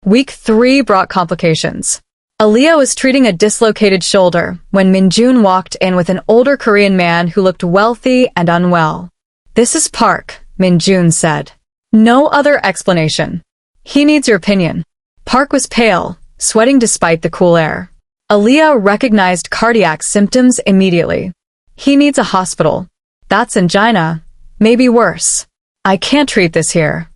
Week 3 brought complications. Aaliyah was treating a dislocated shoulder when Min-jun walked in with an older Korean man who looked wealthy and unwell. "This is Park," Min-jun said. "No other explanation. He needs your opinion." Park was pale, sweating despite the cool air. Aaliyah recognized cardiac symptoms immediately. "He needs a hospital. That's angina. Maybe worse. I can't treat this here."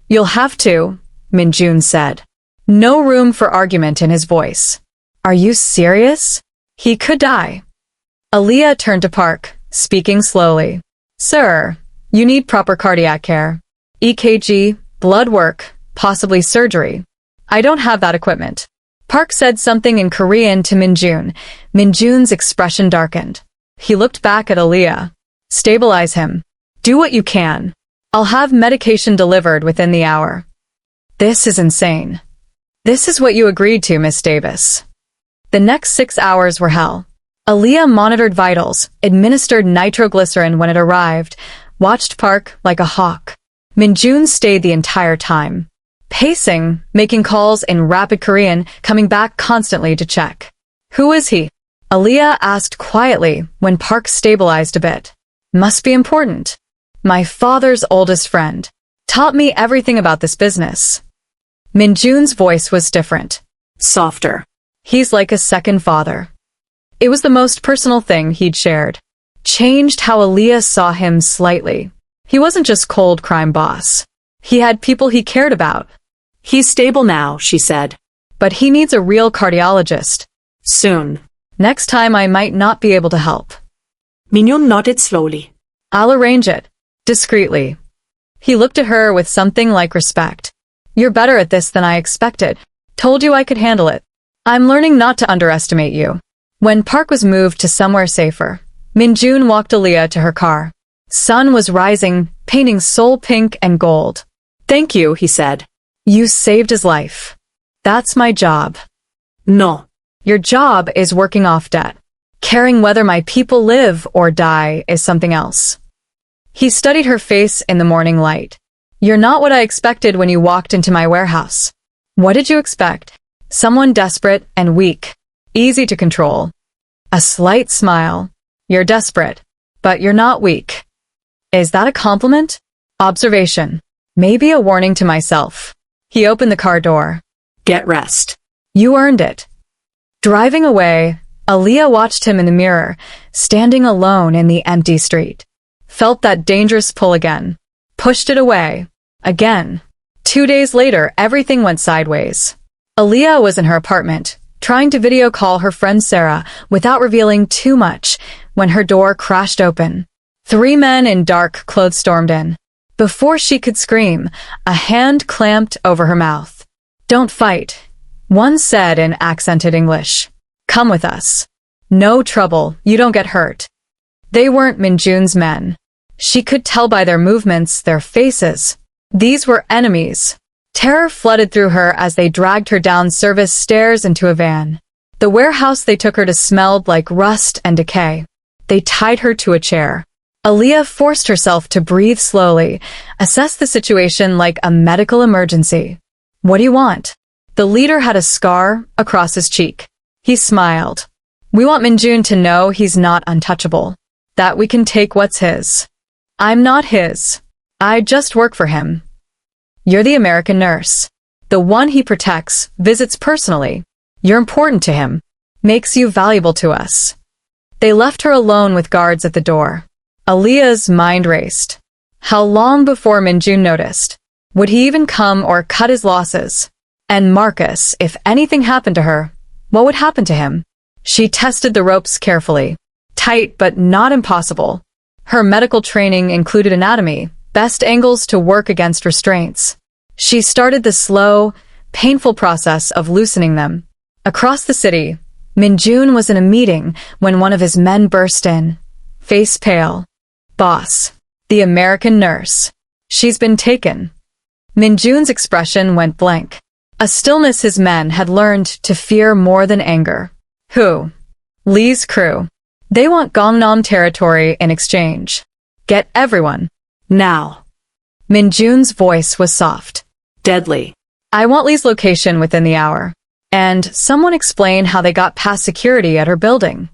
"You'll have to," Min-jun said. No room for argument in his voice. "Are you serious? He could die." Aaliyah turned to Park, speaking slowly. "Sir, you need proper cardiac care. EKG, blood work, possibly surgery. I don't have that equipment." Park said something in Korean to Min-jun. Min-jun's expression darkened. He looked back at Aaliyah. "Stabilize him. Do what you can. I'll have medication delivered within the hour." "This is insane." "This is what you agreed to, Miss Davis." The next 6 hours were hell. Aaliyah monitored vitals, administered nitroglycerin when it arrived, watched Park like a hawk. Min-jun stayed the entire time, pacing, making calls in rapid Korean, coming back constantly to check. "Who is he?" Aaliyah asked quietly when Park stabilized a bit. "Must be important. My father's oldest friend. Taught me everything about this business." Min-jun's voice was different, softer. "He's like a second father." It was the most personal thing he'd shared. Changed how Aaliyah saw him slightly. He wasn't just cold crime boss. He had people he cared about. "He's stable now," she said. "But he needs a real cardiologist. Soon. Next time I might not be able to help." Min-jun nodded slowly. "I'll arrange it. Discreetly." He looked at her with something like respect. "You're better at this than I expected. Told you I could handle it. I'm learning not to underestimate you." When Park was moved to somewhere safer, Min-jun walked Aaliyah to her car. Sun was rising, painting Seoul pink and gold. "Thank you," he said. "You saved his life. That's my job." "No. Your job is working off debt. Caring whether my people live or die is something else." He studied her face in the morning light. "You're not what I expected when you walked into my warehouse." "What did you expect?" "Someone desperate and weak. Easy to control." A slight smile. "You're desperate, but you're not weak." Is that a compliment? Observation. Maybe a warning to myself. He opened the car door. "Get rest. You earned it." Driving away, Aaliyah watched him in the mirror, standing alone in the empty street. Felt that dangerous pull again. Pushed it away. Again. 2 days later, everything went sideways. Aaliyah was in her apartment, trying to video call her friend Sarah without revealing too much, when her door crashed open. 3 men in dark clothes stormed in. Before she could scream, a hand clamped over her mouth. "Don't fight," one said in accented English. "Come with us. No trouble, you don't get hurt." They weren't Min-jun's men. She could tell by their movements, their faces. These were enemies. Terror flooded through her as they dragged her down service stairs into a van. The warehouse they took her to smelled like rust and decay. They tied her to a chair. Aaliyah forced herself to breathe slowly, assess the situation like a medical emergency. "What do you want?" The leader had a scar across his cheek. He smiled. "We want Min-jun to know he's not untouchable. That we can take what's his." "I'm not his. I just work for him." "You're the American nurse. The one he protects, visits personally. You're important to him. Makes you valuable to us." They left her alone with guards at the door. Aaliyah's mind raced. How long before Min-jun noticed? Would he even come or cut his losses? And Marcus, if anything happened to her, what would happen to him? She tested the ropes carefully. Tight but not impossible. Her medical training included anatomy, best angles to work against restraints. She started the slow, painful process of loosening them. Across the city, Min-jun was in a meeting when one of his men burst in, face pale. "Boss, the American nurse. She's been taken." Min-jun's expression went blank. A stillness his men had learned to fear more than anger. "Who?" "Lee's crew. They want Gangnam territory in exchange. Get everyone. Now." Min-jun's voice was soft. Deadly. I want Lee's location within the hour. And someone explain how they got past security at her building.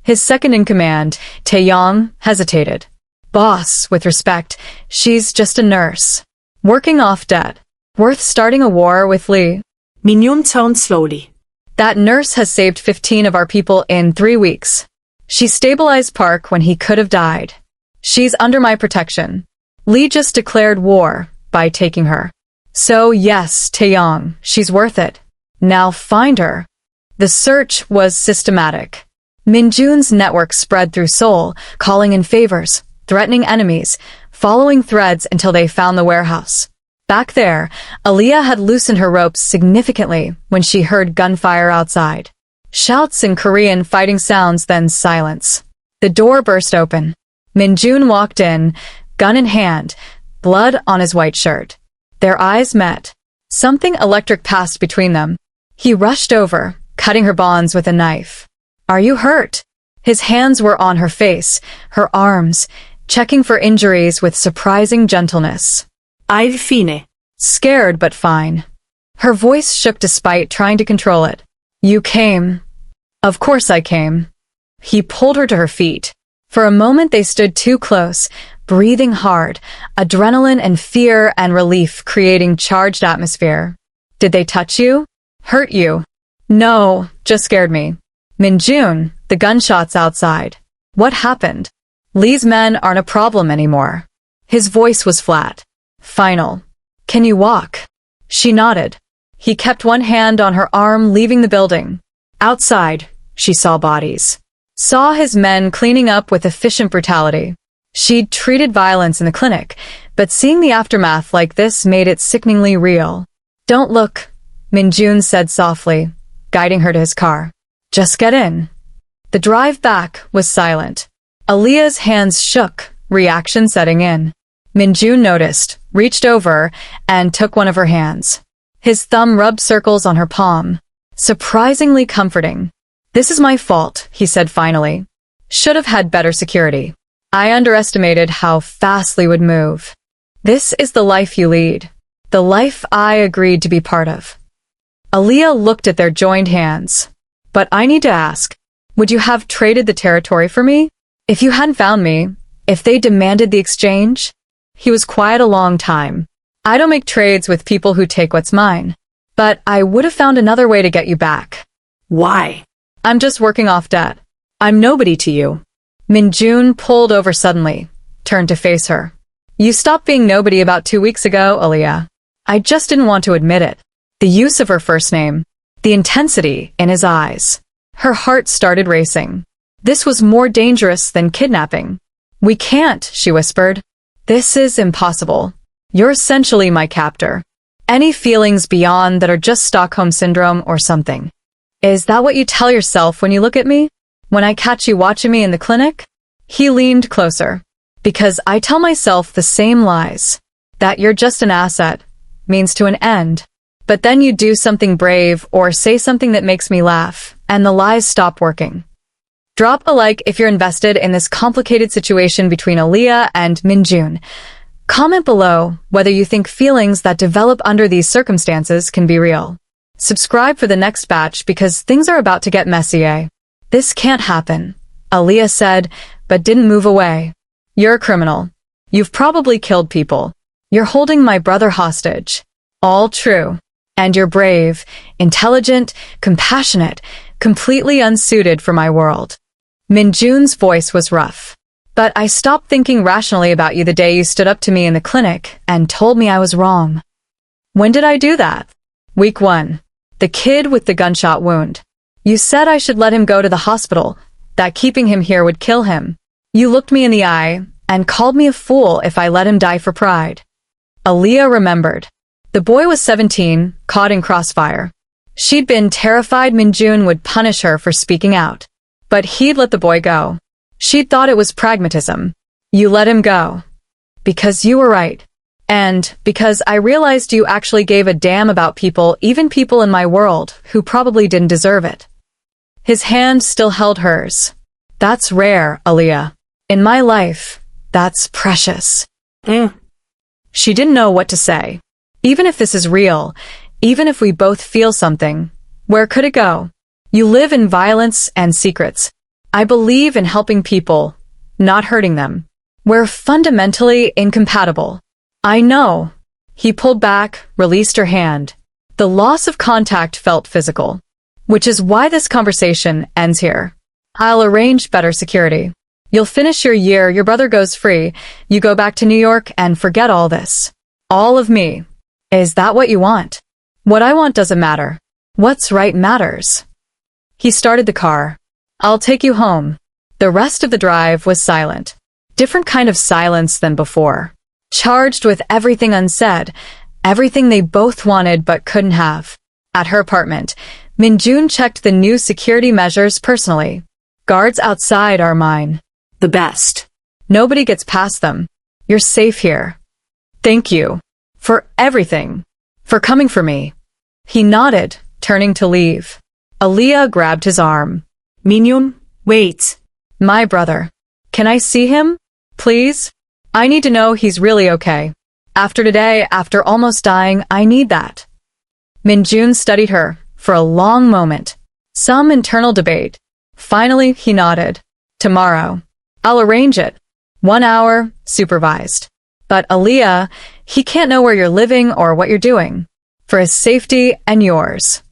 His second-in-command, Taeyong, hesitated. Boss, with respect, she's just a nurse. Working off debt. Worth starting a war with Lee. Min-jun turned slowly. That nurse has saved 15 of our people in 3 weeks. She stabilized Park when he could have died. She's under my protection. Lee just declared war by taking her. So yes, Taeyong, she's worth it. Now find her. The search was systematic. Min-jun's network spread through Seoul, calling in favors, threatening enemies, following threads until they found the warehouse. Back there, Aaliyah had loosened her ropes significantly when she heard gunfire outside. Shouts in Korean, fighting sounds, then silence. The door burst open. Min-jun walked in, gun in hand, blood on his white shirt. Their eyes met. Something electric passed between them. He rushed over, cutting her bonds with a knife. Are you hurt? His hands were on her face, her arms, checking for injuries with surprising gentleness. I'm fine. Scared but fine. Her voice shook despite trying to control it. You came. Of course I came. He pulled her to her feet. For a moment they stood too close, breathing hard, adrenaline and fear and relief creating charged atmosphere. Did they touch you? Hurt you? No, just scared me. Min-jun, the gunshots outside. What happened? Lee's men aren't a problem anymore. His voice was flat. Final. Can you walk? She nodded. He kept one hand on her arm, leaving the building. Outside, she saw bodies. Saw his men cleaning up with efficient brutality. She'd treated violence in the clinic, but seeing the aftermath like this made it sickeningly real. Don't look, Min-jun said softly, guiding her to his car. Just get in. The drive back was silent. Aaliyah's hands shook, reaction setting in. Min-jun noticed, reached over, and took one of her hands. His thumb rubbed circles on her palm. Surprisingly comforting. This is my fault, he said finally. Should have had better security. I underestimated how fast Lee would move. This is the life you lead. The life I agreed to be part of. Aaliyah looked at their joined hands. But I need to ask, would you have traded the territory for me? If you hadn't found me, if they demanded the exchange? He was quiet a long time. I don't make trades with people who take what's mine. But I would have found another way to get you back. Why? I'm just working off debt. I'm nobody to you. Min-jun pulled over suddenly, turned to face her. You stopped being nobody about 2 weeks ago, Aaliyah. I just didn't want to admit it. The use of her first name. The intensity in his eyes. Her heart started racing. This was more dangerous than kidnapping. We can't, she whispered. This is impossible. You're essentially my captor. Any feelings beyond that are just Stockholm Syndrome or something. Is that what you tell yourself when you look at me? When I catch you watching me in the clinic? He leaned closer. Because I tell myself the same lies. That you're just an asset. Means to an end. But then you do something brave or say something that makes me laugh, and the lies stop working. Drop a like if you're invested in this complicated situation between Aaliyah and Min-jun. Comment below whether you think feelings that develop under these circumstances can be real. Subscribe for the next batch because things are about to get messy, eh? This can't happen, Aaliyah said, but didn't move away. You're a criminal. You've probably killed people. You're holding my brother hostage. All true. And you're brave, intelligent, compassionate, completely unsuited for my world. Min-jun's voice was rough. But I stopped thinking rationally about you the day you stood up to me in the clinic and told me I was wrong. When did I do that? Week 1. The kid with the gunshot wound. You said I should let him go to the hospital, that keeping him here would kill him. You looked me in the eye and called me a fool if I let him die for pride. Aaliyah remembered. The boy was 17, caught in crossfire. She'd been terrified Min-jun would punish her for speaking out. But he'd let the boy go. She'd thought it was pragmatism. You let him go. Because you were right. And because I realized you actually gave a damn about people, even people in my world, who probably didn't deserve it. His hand still held hers. That's rare, Aaliyah. In my life, that's precious. She didn't know what to say. Even if this is real, even if we both feel something, where could it go? You live in violence and secrets. I believe in helping people, not hurting them. We're fundamentally incompatible. I know. He pulled back, released her hand. The loss of contact felt physical, which is why this conversation ends here. I'll arrange better security. You'll finish your year, your brother goes free, you go back to New York and forget all this. All of me. Is that what you want? What I want doesn't matter. What's right matters. He started the car. I'll take you home. The rest of the drive was silent. Different kind of silence than before. Charged with everything unsaid, everything they both wanted but couldn't have. At her apartment, Min-jun checked the new security measures personally. Guards outside are mine. The best. Nobody gets past them. You're safe here. Thank you. For everything. For coming for me. He nodded, turning to leave. Aaliyah grabbed his arm. Min-jun, wait. My brother. Can I see him? Please? I need to know he's really okay. After today, after almost dying, I need that. Min-jun studied her for a long moment. Some internal debate. Finally, he nodded. Tomorrow. I'll arrange it. 1 hour, supervised. But Aaliyah, he can't know where you're living or what you're doing. For his safety and yours.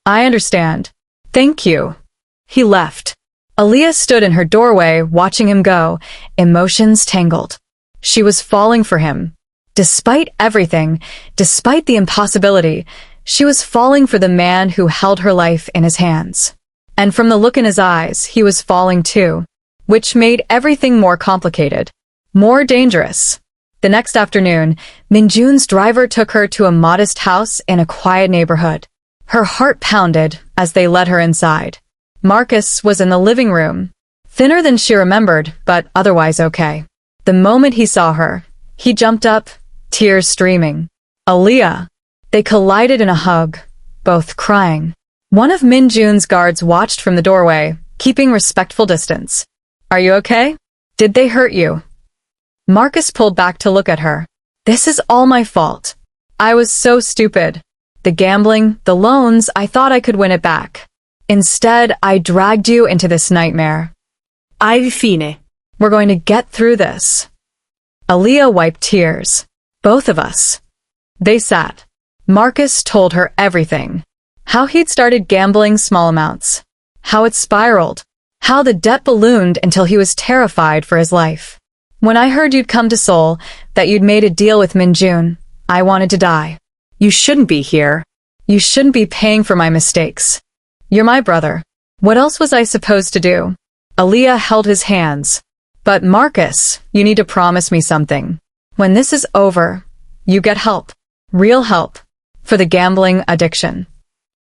I understand. Thank you. He left. Aaliyah stood in her doorway, watching him go, emotions tangled. She was falling for him. Despite everything, despite the impossibility, she was falling for the man who held her life in his hands. And from the look in his eyes, he was falling too, which made everything more complicated, more dangerous. The next afternoon, Min-jun's driver took her to a modest house in a quiet neighborhood. Her heart pounded as they led her inside. Marcus was in the living room, thinner than she remembered, but otherwise okay. The moment he saw her, he jumped up, tears streaming. Aaliyah. They collided in a hug, both crying. One of Min-jun's guards watched from the doorway, keeping respectful distance. Are you okay? Did they hurt you? Marcus pulled back to look at her. This is all my fault. I was so stupid. The gambling, the loans, I thought I could win it back. Instead, I dragged you into this nightmare. Alla fine. We're going to get through this. Aaliyah wiped tears. Both of us. They sat. Marcus told her everything. How he'd started gambling small amounts. How it spiraled. How the debt ballooned until he was terrified for his life. When I heard you'd come to Seoul, that you'd made a deal with Min-jun, I wanted to die. You shouldn't be here. You shouldn't be paying for my mistakes. You're my brother. What else was I supposed to do? Aaliyah held his hands. But Marcus, you need to promise me something. When this is over, you get help. Real help. For the gambling addiction.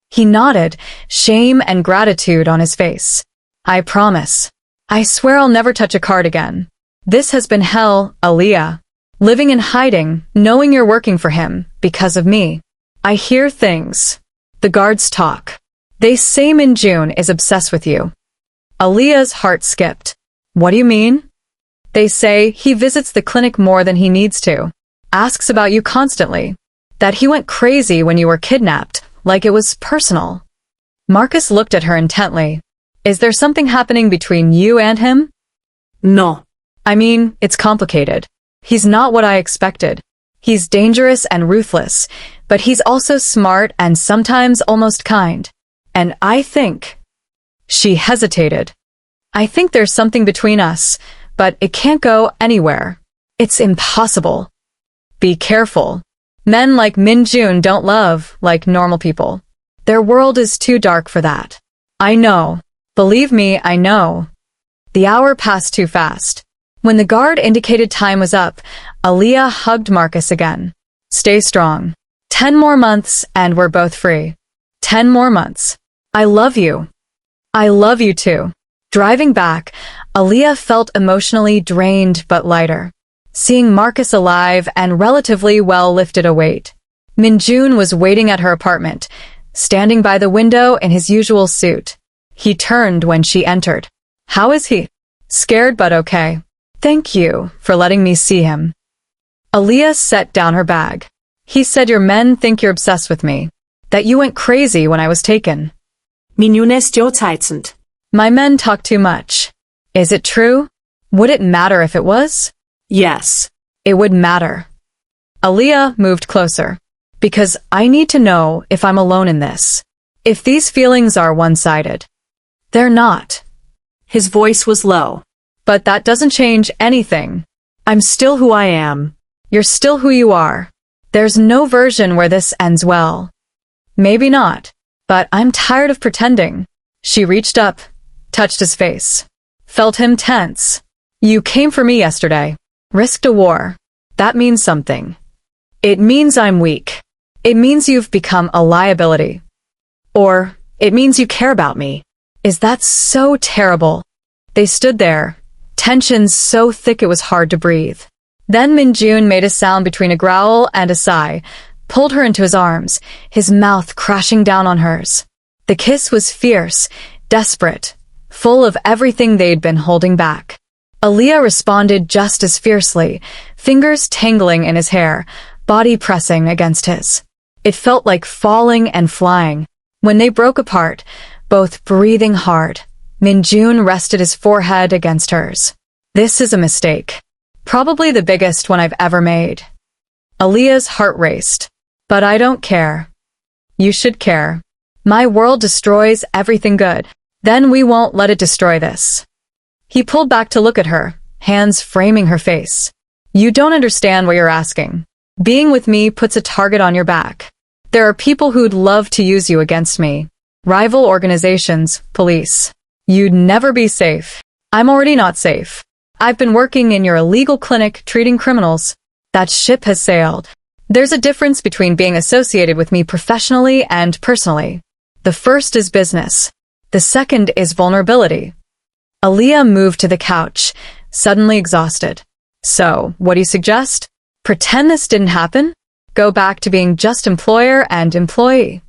He nodded, shame and gratitude on his face. I promise. I swear I'll never touch a card again. This has been hell, Aaliyah. Living in hiding, knowing you're working for him, because of me. I hear things. The guards talk. They say Min-jun is obsessed with you. Aaliyah's heart skipped. What do you mean? They say he visits the clinic more than he needs to. Asks about you constantly. That he went crazy when you were kidnapped, like it was personal. Marcus looked at her intently. Is there something happening between you and him? No. I mean, it's complicated. He's not what I expected. He's dangerous and ruthless, but he's also smart and sometimes almost kind. And I think... She hesitated. I think there's something between us, but it can't go anywhere. It's impossible. Be careful. Men like Min-jun don't love like normal people. Their world is too dark for that. I know. Believe me, I know. The hour passed too fast. When the guard indicated time was up, Aaliyah hugged Marcus again. Stay strong. 10 more months and we're both free. 10 more months. I love you. I love you too. Driving back, Aaliyah felt emotionally drained but lighter. Seeing Marcus alive and relatively well lifted a weight. Min-jun was waiting at her apartment, standing by the window in his usual suit. He turned when she entered. How is he? Scared but okay. Thank you for letting me see him. Aaliyah set down her bag. He said your men think you're obsessed with me, that you went crazy when I was taken. Min-jun의 stereotypend. My men talk too much. Is it true? Would it matter if it was? Yes. It would matter. Aaliyah moved closer. Because I need to know if I'm alone in this. If these feelings are one-sided. They're not. His voice was low. But that doesn't change anything. I'm still who I am. You're still who you are. There's no version where this ends well. Maybe not. But I'm tired of pretending. She reached up, touched his face. Felt him tense. You came for me yesterday. Risked a war. That means something. It means I'm weak. It means you've become a liability. Or, it means you care about me. Is that so terrible? They stood there, tension so thick it was hard to breathe. Then Min-jun made a sound between a growl and a sigh, pulled her into his arms, his mouth crashing down on hers. The kiss was fierce, desperate, full of everything they'd been holding back. Aaliyah responded just as fiercely, fingers tangling in his hair, body pressing against his. It felt like falling and flying. When they broke apart, both breathing hard, Min-jun rested his forehead against hers. This is a mistake. Probably the biggest one I've ever made. Aaliyah's heart raced. But I don't care. You should care. My world destroys everything good. Then we won't let it destroy this. He pulled back to look at her, hands framing her face. You don't understand what you're asking. Being with me puts a target on your back. There are people who'd love to use you against me. Rival organizations, police. You'd never be safe. I'm already not safe. I've been working in your illegal clinic treating criminals. That ship has sailed. There's a difference between being associated with me professionally and personally. The first is business. The second is vulnerability. Aaliyah moved to the couch, suddenly exhausted. So, what do you suggest? Pretend this didn't happen? Go back to being just employer and employee.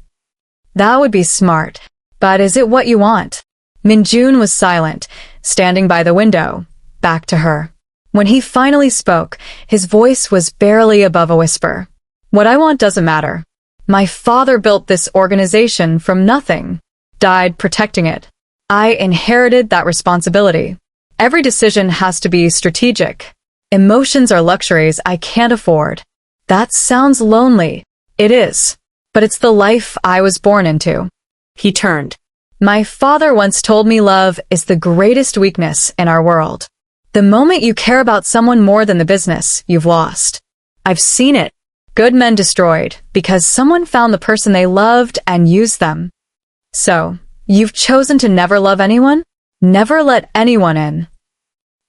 That would be smart. But is it what you want? Min-jun was silent, standing by the window, back to her. When he finally spoke, his voice was barely above a whisper. What I want doesn't matter. My father built this organization from nothing, died protecting it. I inherited that responsibility. Every decision has to be strategic. Emotions are luxuries I can't afford. That sounds lonely. It is. But it's the life I was born into. He turned. My father once told me love is the greatest weakness in our world. The moment you care about someone more than the business, you've lost. I've seen it. Good men destroyed because someone found the person they loved and used them. So, you've chosen to never love anyone? Never let anyone in.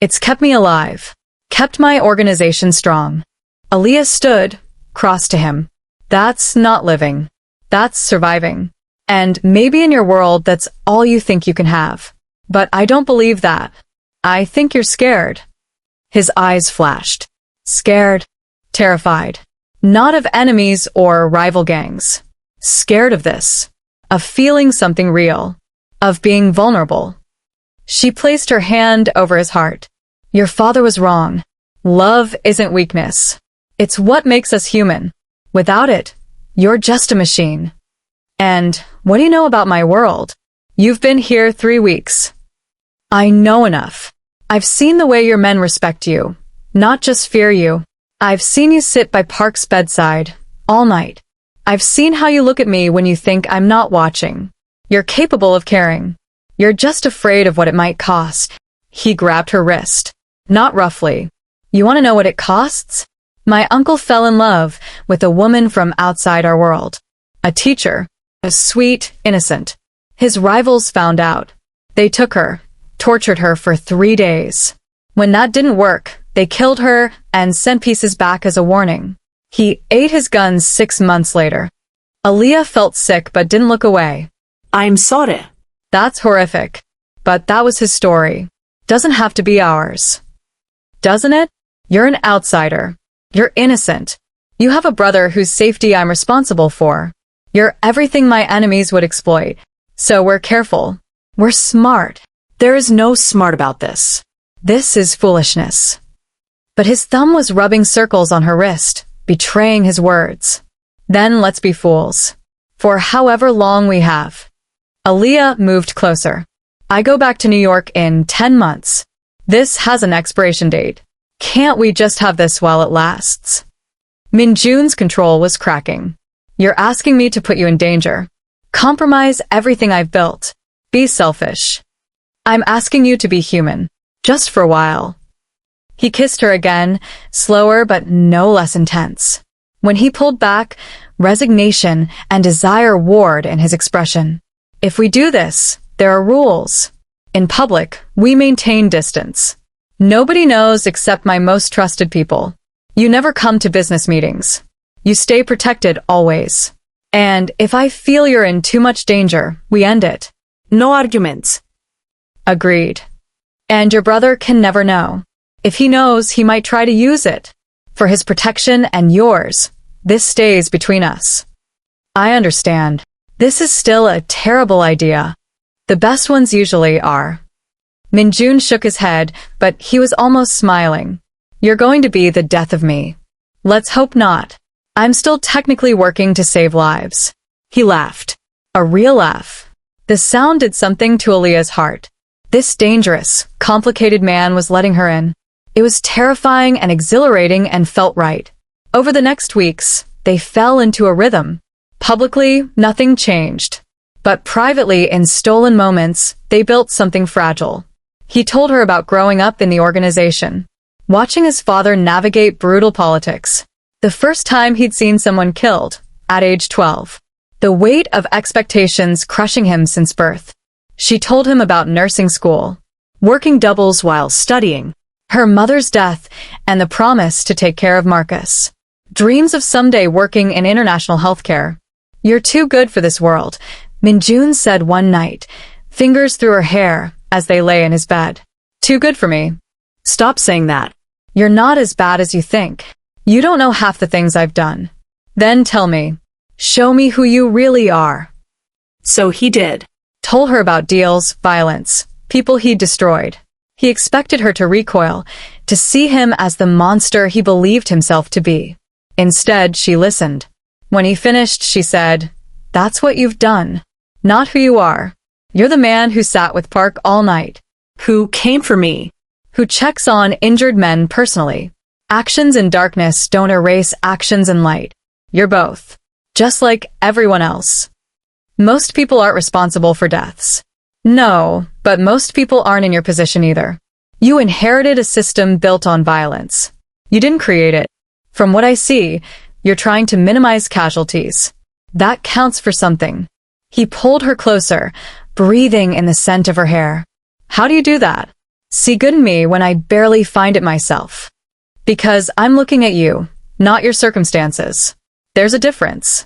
It's kept me alive. Kept my organization strong. Aaliyah stood, crossed to him. That's not living. That's surviving. And maybe in your world that's all you think you can have. But I don't believe that. I think you're scared. His eyes flashed. Scared. Terrified. Not of enemies or rival gangs. Scared of this. Of feeling something real. Of being vulnerable. She placed her hand over his heart. Your father was wrong. Love isn't weakness. It's what makes us human. Without it, you're just a machine. And what do you know about my world? You've been here 3 weeks. I know enough. I've seen the way your men respect you, not just fear you. I've seen you sit by Park's bedside, all night. I've seen how you look at me when you think I'm not watching. You're capable of caring. You're just afraid of what it might cost. He grabbed her wrist. Not roughly. You want to know what it costs? My uncle fell in love with a woman from outside our world. A teacher. A sweet, innocent. His rivals found out. They took her, tortured her for 3 days. When that didn't work, they killed her and sent pieces back as a warning. He ate his guns 6 months later. Aaliyah felt sick but didn't look away. I'm sorry. That's horrific. But that was his story. Doesn't have to be ours. Doesn't it? You're an outsider. You're innocent. You have a brother whose safety I'm responsible for. You're everything my enemies would exploit. So we're careful. We're smart. There is no smart about this. This is foolishness. But his thumb was rubbing circles on her wrist, betraying his words. Then let's be fools. For however long we have. Aaliyah moved closer. I go back to New York in 10 months. This has an expiration date. Can't we just have this while it lasts? Min-jun's control was cracking. You're asking me to put you in danger. Compromise everything I've built. Be selfish. I'm asking you to be human. Just for a while. He kissed her again, slower but no less intense. When he pulled back, resignation and desire warred in his expression. If we do this, there are rules. In public, we maintain distance. Nobody knows except my most trusted people. You never come to business meetings. You stay protected always. And if I feel you're in too much danger, we end it. No arguments. Agreed. And your brother can never know. If he knows, he might try to use it. For his protection and yours, this stays between us. I understand. This is still a terrible idea. The best ones usually are. Min-jun shook his head, but he was almost smiling. You're going to be the death of me. Let's hope not. I'm still technically working to save lives. He laughed. A real laugh. The sound did something to Aaliyah's heart. This dangerous, complicated man was letting her in. It was terrifying and exhilarating and felt right. Over the next weeks, they fell into a rhythm. Publicly, nothing changed. But privately, in stolen moments, they built something fragile. He told her about growing up in the organization, watching his father navigate brutal politics. The first time he'd seen someone killed, at age 12. The weight of expectations crushing him since birth. She told him about nursing school, working doubles while studying, her mother's death, and the promise to take care of Marcus. Dreams of someday working in international healthcare. You're too good for this world, Min-jun said one night, fingers through her hair as they lay in his bed. Too good for me. Stop saying that. You're not as bad as you think. You don't know half the things I've done. Then tell me. Show me who you really are. So he did. Told her about deals, violence, people he'd destroyed. He expected her to recoil, to see him as the monster he believed himself to be. Instead, she listened. When he finished, she said, "That's what you've done. Not who you are. You're the man who sat with Park all night. Who came for me. Who checks on injured men personally. Actions in darkness don't erase actions in light. You're both. Just like everyone else. Most people aren't responsible for deaths. No, but most people aren't in your position either. You inherited a system built on violence. You didn't create it. From what I see, you're trying to minimize casualties. That counts for something." He pulled her closer, breathing in the scent of her hair. "How do you do that? See good in me when I barely find it myself. Because I'm looking at you, not your circumstances. There's a difference."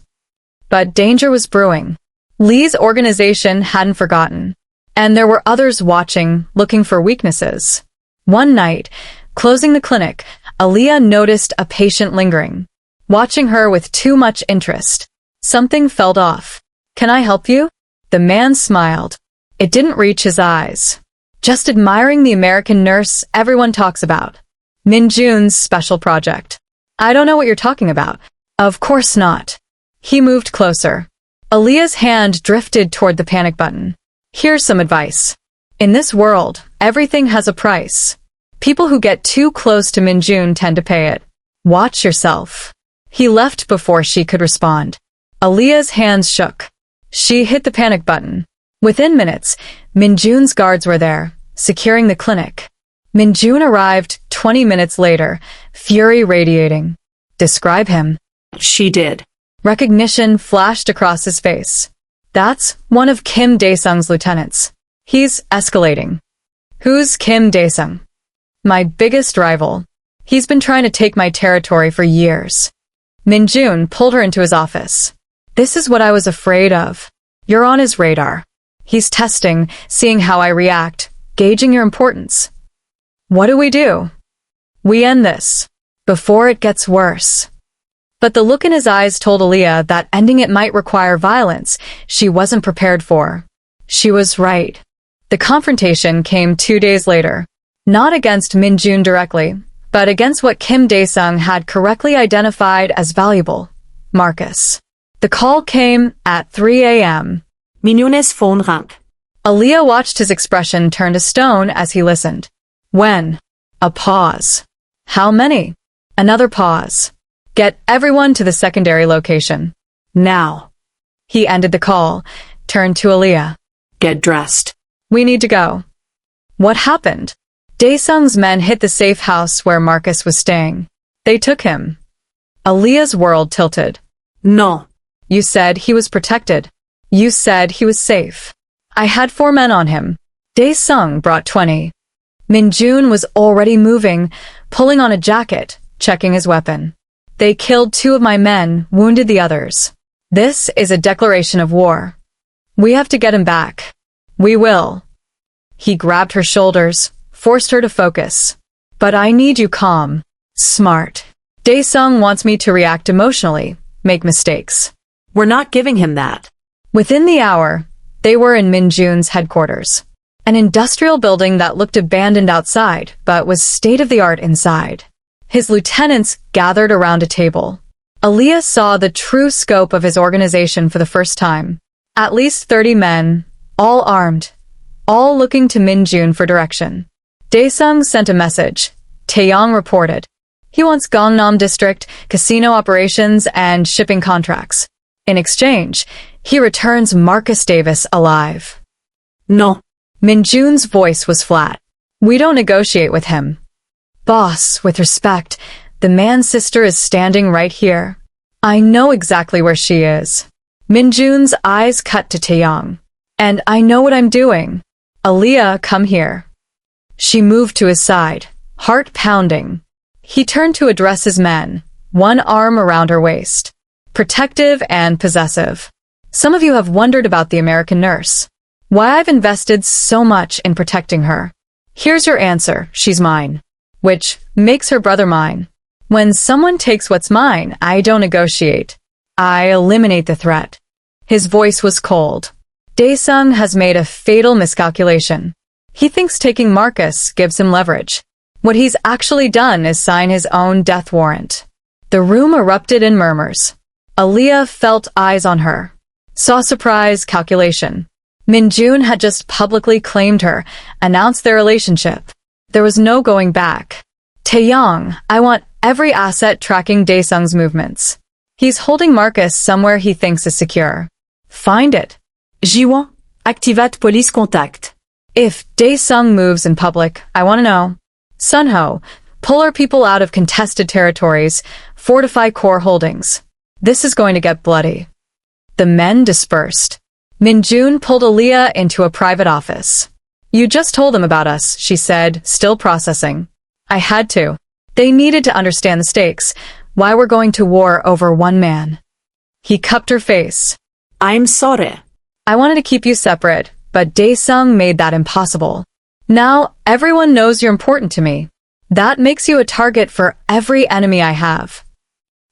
But danger was brewing. Lee's organization hadn't forgotten. And there were others watching, looking for weaknesses. One night, closing the clinic, Aaliyah noticed a patient lingering, watching her with too much interest. Something felt off. "Can I help you?" The man smiled. It didn't reach his eyes. Just admiring the American nurse everyone talks about. Min-jun's special project. "I don't know what you're talking about." "Of course not." He moved closer. Aaliyah's hand drifted toward the panic button. "Here's some advice. In this world, everything has a price. People who get too close to Min-jun tend to pay it. Watch yourself." He left before she could respond. Aaliyah's hands shook. She hit the panic button. Within minutes, Min-jun's guards were there, securing the clinic. Min-jun arrived 20 minutes later, fury radiating. "Describe him." She did. Recognition flashed across his face. "That's one of Kim Dae-sung's lieutenants. He's escalating." "Who's Kim Dae-sung?" "My biggest rival. He's been trying to take my territory for years." Min-jun pulled her into his office. "This is what I was afraid of. You're on his radar. He's testing, seeing how I react, gauging your importance. What do? We end this. Before it gets worse." But the look in his eyes told Aaliyah that ending it might require violence she wasn't prepared for. She was right. The confrontation came 2 days later. Not against Min-jun directly, but against what Kim Dae-sung had correctly identified as valuable. Marcus. The call came at 3 a.m. Min-jun's phone rang. Aaliyah watched his expression turn to stone as he listened. When? A pause. How many? Another pause. Get everyone to the secondary location. Now. He ended the call, turned to Aaliyah. Get dressed. We need to go. What happened? Daesung's men hit the safe house where Marcus was staying. They took him. Aaliyah's world tilted. No. You said he was protected. You said he was safe. I had 4 men on him. Daesung brought 20. Min-jun was already moving, pulling on a jacket, checking his weapon. They killed 2 of my men, wounded the others. This is a declaration of war. We have to get him back. We will. He grabbed her shoulders, forced her to focus. But I need you calm, smart. Daesung wants me to react emotionally, make mistakes. We're not giving him that. Within the hour, they were in Min-jun's headquarters. An industrial building that looked abandoned outside, but was state-of-the-art inside. His lieutenants gathered around a table. Aaliyah saw the true scope of his organization for the first time. At least 30 men, all armed, all looking to Min-jun for direction. Daesung sent a message. Taeyong reported. He wants Gangnam district, casino operations, and shipping contracts. In exchange, he returns Marcus Davis alive. No. Min-jun's voice was flat. We don't negotiate with him. Boss, with respect, the man's sister is standing right here. I know exactly where she is. Min-jun's eyes cut to Taeyong. And I know what I'm doing. Aaliyah, come here. She moved to his side, heart pounding. He turned to address his men, one arm around her waist. Protective and possessive. Some of you have wondered about the American nurse. Why I've invested so much in protecting her. Here's your answer, she's mine. Which makes her brother mine. When someone takes what's mine, I don't negotiate. I eliminate the threat. His voice was cold. Daesung has made a fatal miscalculation. He thinks taking Marcus gives him leverage. What he's actually done is sign his own death warrant. The room erupted in murmurs. Aaliyah felt eyes on her. Saw surprise, calculation. Min-jun had just publicly claimed her, announced their relationship. There was no going back. Taeyong, I want every asset tracking Daesung's movements. He's holding Marcus somewhere he thinks is secure. Find it. Jiwon, activate police contact. If Daesung moves in public, I want to know. Sunho, pull our people out of contested territories, fortify core holdings. This is going to get bloody. The men dispersed. Min-jun pulled Aaliyah into a private office. You just told them about us, she said, still processing. I had to. They needed to understand the stakes, why we're going to war over one man. He cupped her face. I'm sorry. I wanted to keep you separate, but Daesung made that impossible. Now, everyone knows you're important to me. That makes you a target for every enemy I have.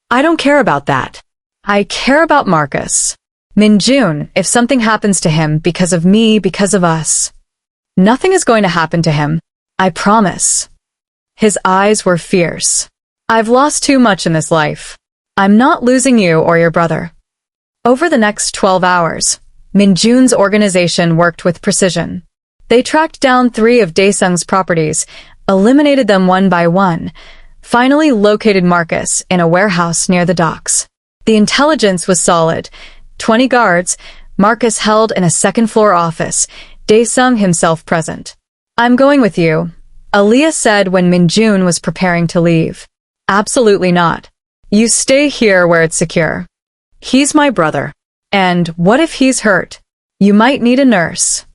I don't care about that. I care about Marcus. Min-jun, if something happens to him because of me, because of us. Nothing is going to happen to him. I promise. His eyes were fierce. I've lost too much in this life. I'm not losing you or your brother. Over the next 12 hours, Min-jun's organization worked with precision. They tracked down 3 of Daesung's properties, eliminated them one by one, finally located Marcus in a warehouse near the docks. The intelligence was solid. 20 guards, Marcus held in a second-floor office, Daesung himself present. I'm going with you, Aaliyah said when Min-jun was preparing to leave. Absolutely not. You stay here where it's secure. He's my brother. And what if he's hurt? You might need a nurse.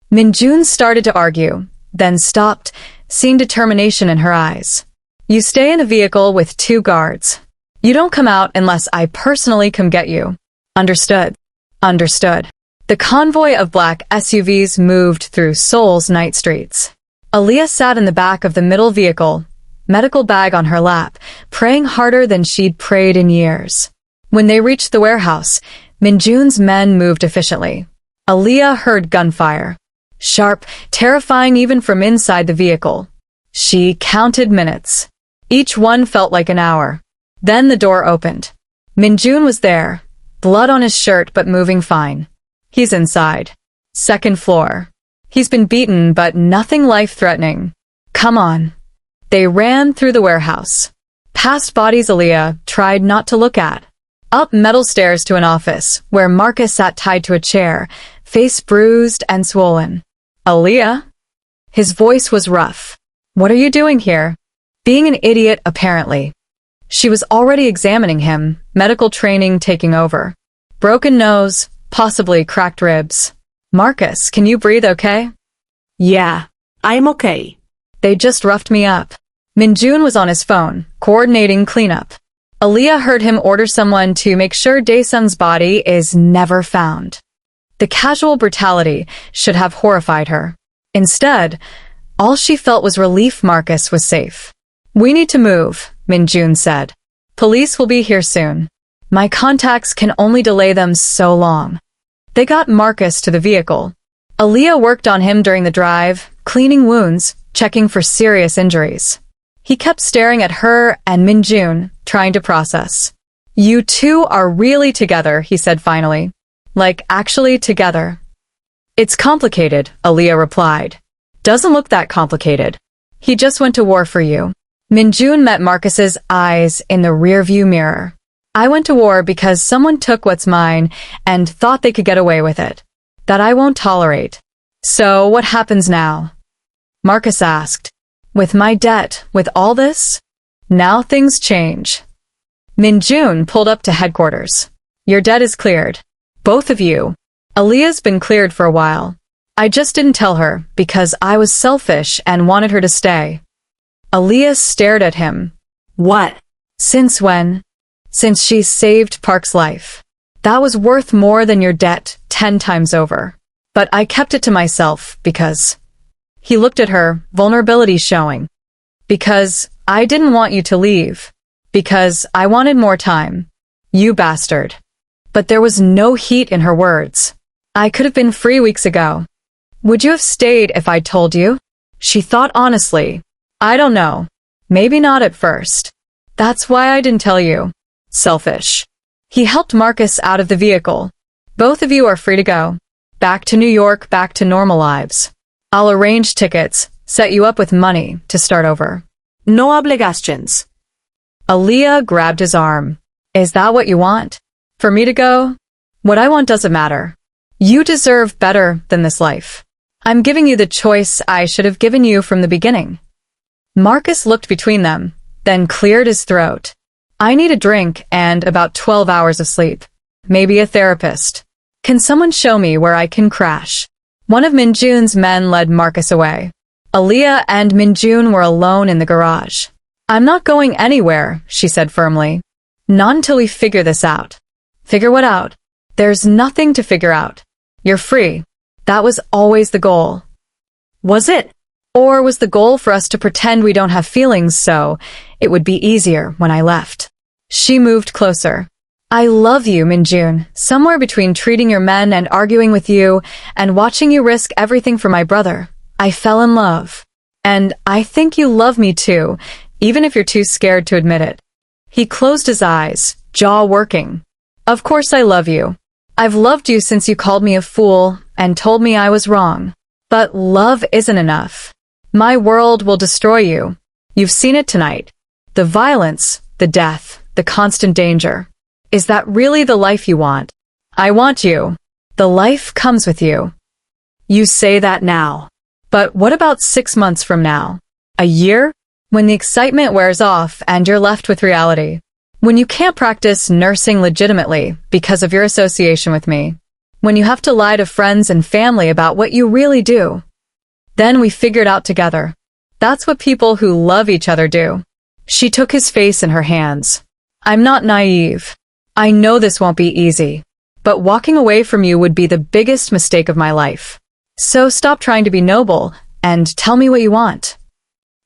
Min-jun started to argue, then stopped, seeing determination in her eyes. You stay in a vehicle with 2 guards. You don't come out unless I personally come get you. Understood. Understood. The convoy of black SUVs moved through Seoul's night streets. Aaliyah sat in the back of the middle vehicle, medical bag on her lap, praying harder than she'd prayed in years. When they reached the warehouse, Min-jun's men moved efficiently. Aaliyah heard gunfire. Sharp, terrifying even from inside the vehicle. She counted minutes. Each one felt like an hour. Then the door opened. Min-jun was there, blood on his shirt but moving fine. He's inside. Second floor. He's been beaten but nothing life-threatening. Come on. They ran through the warehouse. Past bodies Aaliyah tried not to look at. Up metal stairs to an office, where Marcus sat tied to a chair, face bruised and swollen. Aaliyah? His voice was rough. What are you doing here? Being an idiot, apparently. She was already examining him, medical training taking over. Broken nose, possibly cracked ribs. Marcus, can you breathe okay? Yeah, I'm okay. They just roughed me up. Min-jun was on his phone, coordinating cleanup. Aaliyah heard him order someone to make sure Daesung's body is never found. The casual brutality should have horrified her. Instead, all she felt was relief Marcus was safe. We need to move, Min-jun said. Police will be here soon. My contacts can only delay them so long. They got Marcus to the vehicle. Aaliyah worked on him during the drive, cleaning wounds, checking for serious injuries. He kept staring at her and Min-jun, trying to process. You two are really together, he said finally. Like, actually together. It's complicated, Aaliyah replied. Doesn't look that complicated. He just went to war for you. Min-jun met Marcus's eyes in the rearview mirror. I went to war because someone took what's mine and thought they could get away with it. That I won't tolerate. So, what happens now? Marcus asked. With my debt, with all this? Now things change. Min-jun pulled up to headquarters. Your debt is cleared. Both of you. Aaliyah's been cleared for a while. I just didn't tell her because I was selfish and wanted her to stay. Aaliyah stared at him. What? Since when? Since she saved Park's life. That was worth more than your debt 10 times over. But I kept it to myself because... He looked at her, vulnerability showing. Because I didn't want you to leave. Because I wanted more time. You bastard. But there was no heat in her words. I could have been free weeks ago. Would you have stayed if I'd told you? She thought honestly. I don't know. Maybe not at first. That's why I didn't tell you. Selfish. He helped Marcus out of the vehicle. Both of you are free to go. Back to New York, back to normal lives. I'll arrange tickets, set you up with money to start over. No obligations. Aaliyah grabbed his arm. Is that what you want? For me to go? What I want doesn't matter. You deserve better than this life. I'm giving you the choice I should have given you from the beginning. Marcus looked between them, then cleared his throat. I need a drink and about 12 hours of sleep. Maybe a therapist. Can someone show me where I can crash? One of Min-jun's men led Marcus away. Aaliyah and Min-jun were alone in the garage. I'm not going anywhere, she said firmly. Not until we figure this out. Figure what out? There's nothing to figure out. You're free. That was always the goal. Was it? Or was the goal for us to pretend we don't have feelings so it would be easier when I left? She moved closer. I love you, Min-jun, somewhere between treating your men and arguing with you and watching you risk everything for my brother. I fell in love. And I think you love me too, even if you're too scared to admit it. He closed his eyes, jaw working. Of course I love you. I've loved you since you called me a fool and told me I was wrong. But love isn't enough. My world will destroy you. You've seen it tonight. The violence, the death, the constant danger. Is that really the life you want? I want you. The life comes with you. You say that now. But what about 6 months from now? A year? When the excitement wears off and you're left with reality. When you can't practice nursing legitimately because of your association with me. When you have to lie to friends and family about what you really do. Then we figured out together. That's what people who love each other do. She took his face in her hands. I'm not naive. I know this won't be easy. But walking away from you would be the biggest mistake of my life. So stop trying to be noble and tell me what you want.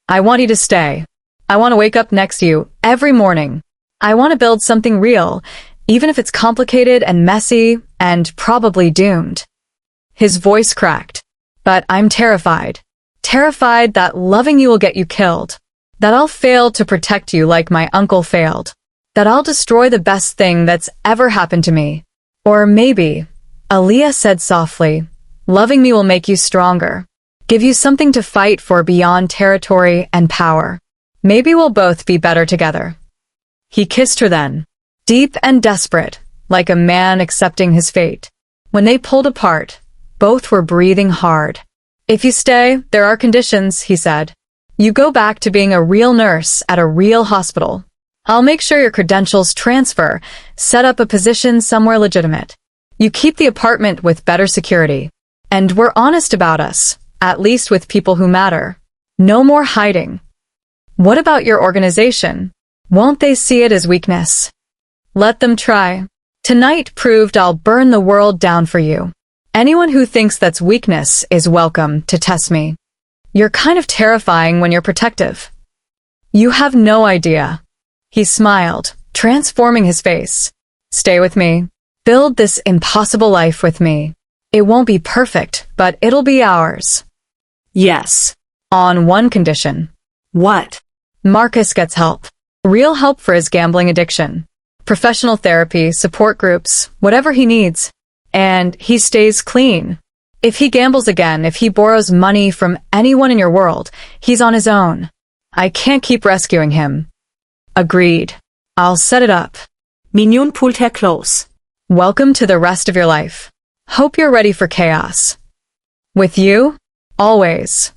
I want you to stay. I want to wake up next to you every morning. I want to build something real, even if it's complicated and messy and probably doomed. His voice cracked. But I'm terrified. Terrified that loving you will get you killed. That I'll fail to protect you like my uncle failed. That I'll destroy the best thing that's ever happened to me. Or maybe, Aaliyah said softly, loving me will make you stronger. Give you something to fight for beyond territory and power. Maybe we'll both be better together. He kissed her then, deep and desperate, like a man accepting his fate. When they pulled apart, both were breathing hard. If you stay, there are conditions, he said. You go back to being a real nurse at a real hospital. I'll make sure your credentials transfer, set up a position somewhere legitimate. You keep the apartment with better security. And we're honest about us, at least with people who matter. No more hiding. What about your organization? Won't they see it as weakness? Let them try. Tonight proved I'll burn the world down for you. Anyone who thinks that's weakness is welcome to test me. You're kind of terrifying when you're protective. You have no idea. He smiled, transforming his face. Stay with me. Build this impossible life with me. It won't be perfect, but it'll be ours. Yes. On one condition. What? Marcus gets help. Real help for his gambling addiction. Professional therapy, support groups, whatever he needs. And he stays clean. If he gambles again, if he borrows money from anyone in your world, he's on his own. I can't keep rescuing him. Agreed. I'll set it up. Min-jun pulled her close. Welcome to the rest of your life. Hope you're ready for chaos. With you, always.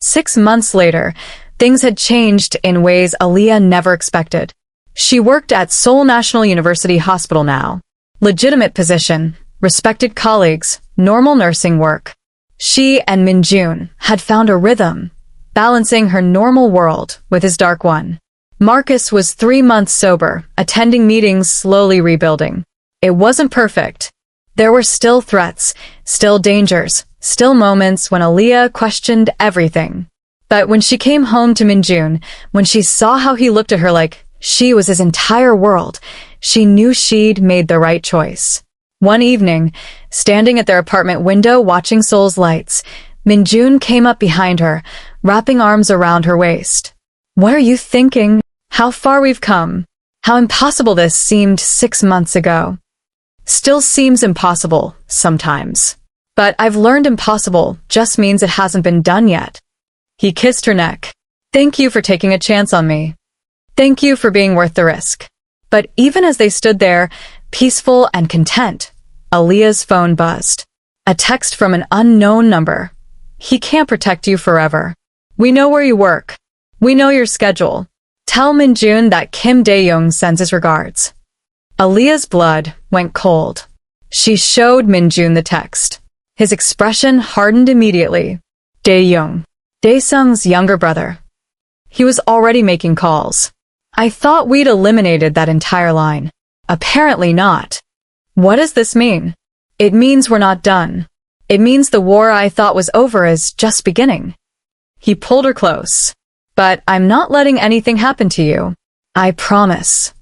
6 months later, things had changed in ways Aaliyah never expected. She worked at Seoul National University Hospital now. Legitimate position, respected colleagues, normal nursing work. She and Min-jun had found a rhythm, balancing her normal world with his dark one. Marcus was 3 months sober, attending meetings, slowly rebuilding. It wasn't perfect. There were still threats, still dangers, still moments when Aaliyah questioned everything. But when she came home to Min-jun, when she saw how he looked at her like she was his entire world, she knew she'd made the right choice. One evening, standing at their apartment window watching Seoul's lights, Min-jun came up behind her, wrapping arms around her waist. What are you thinking? How far we've come. How impossible this seemed 6 months ago. Still seems impossible, sometimes. But I've learned impossible just means it hasn't been done yet. He kissed her neck. Thank you for taking a chance on me. Thank you for being worth the risk. But even as they stood there, peaceful and content, Aaliyah's phone buzzed. A text from an unknown number. He can't protect you forever. We know where you work. We know your schedule. Tell Min-jun that Kim Dae-young sends his regards. Aaliyah's blood went cold. She showed Min-jun the text. His expression hardened immediately. Dae-young. Dae-sung's younger brother. He was already making calls. I thought we'd eliminated that entire line. Apparently not. What does this mean? It means we're not done. It means the war I thought was over is just beginning. He pulled her close. But I'm not letting anything happen to you. I promise.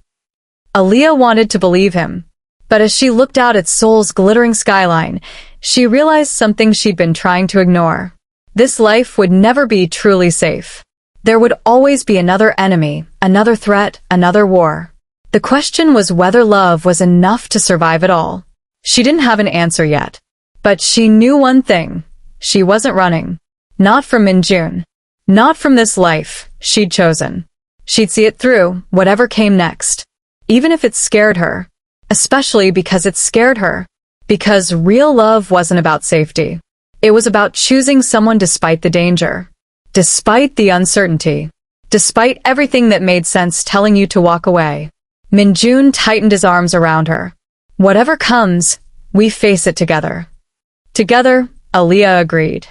Aaliyah wanted to believe him. But as she looked out at Seoul's glittering skyline, she realized something she'd been trying to ignore. This life would never be truly safe. There would always be another enemy, another threat, another war. The question was whether love was enough to survive it all. She didn't have an answer yet. But she knew one thing. She wasn't running. Not from Min-jun. Not from this life she'd chosen. She'd see it through, whatever came next. Even if it scared her. Especially because it scared her. Because real love wasn't about safety. It was about choosing someone despite the danger. Despite the uncertainty. Despite everything that made sense telling you to walk away. Min-jun tightened his arms around her. Whatever comes, we face it together. Together, Aaliyah agreed.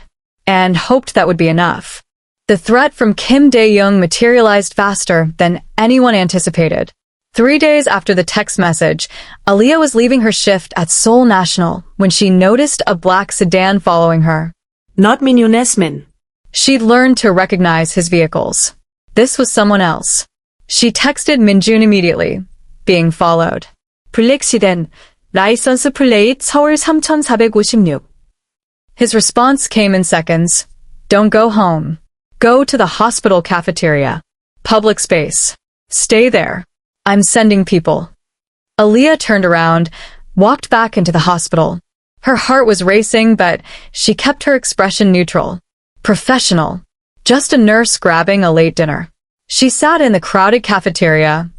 And hoped that would be enough. The threat from Kim Dae-young materialized faster than anyone anticipated. 3 days after the text message, Aaliyah was leaving her shift at Seoul National when she noticed a black sedan following her. Not Min-jun's Min. She'd learned to recognize his vehicles. This was someone else. She texted Min-jun immediately, being followed. 블랙 시덴, 라이선스 플레이트 서울 3456. His response came in seconds. Don't go home. Go to the hospital cafeteria. Public space. Stay there. I'm sending people. Aaliyah turned around, walked back into the hospital. Her heart was racing, but she kept her expression neutral. Professional. Just a nurse grabbing a late dinner. She sat in the crowded cafeteria,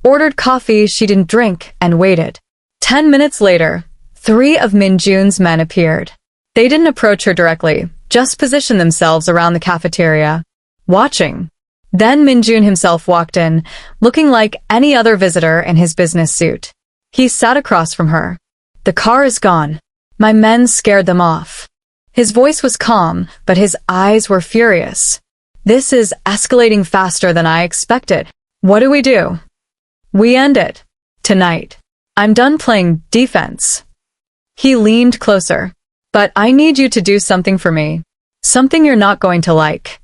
ordered coffee she didn't drink, and waited. 10 minutes later, 3 of Min-jun's men appeared. They didn't approach her directly, just positioned themselves around the cafeteria, watching. Then Min-jun himself walked in, looking like any other visitor in his business suit. He sat across from her. The car is gone. My men scared them off. His voice was calm, but his eyes were furious. This is escalating faster than I expected. What do? We end it. Tonight. I'm done playing defense. He leaned closer. But I need you to do something for me. Something you're not going to like.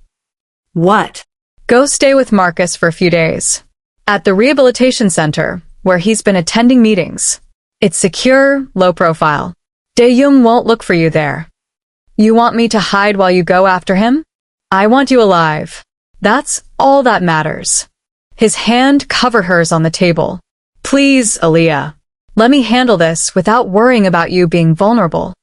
What? Go stay with Marcus for a few days. At the rehabilitation center, where he's been attending meetings. It's secure, low profile. Dae-young won't look for you there. You want me to hide while you go after him? I want you alive. That's all that matters. His hand covered hers on the table. Please, Aaliyah. Let me handle this without worrying about you being vulnerable.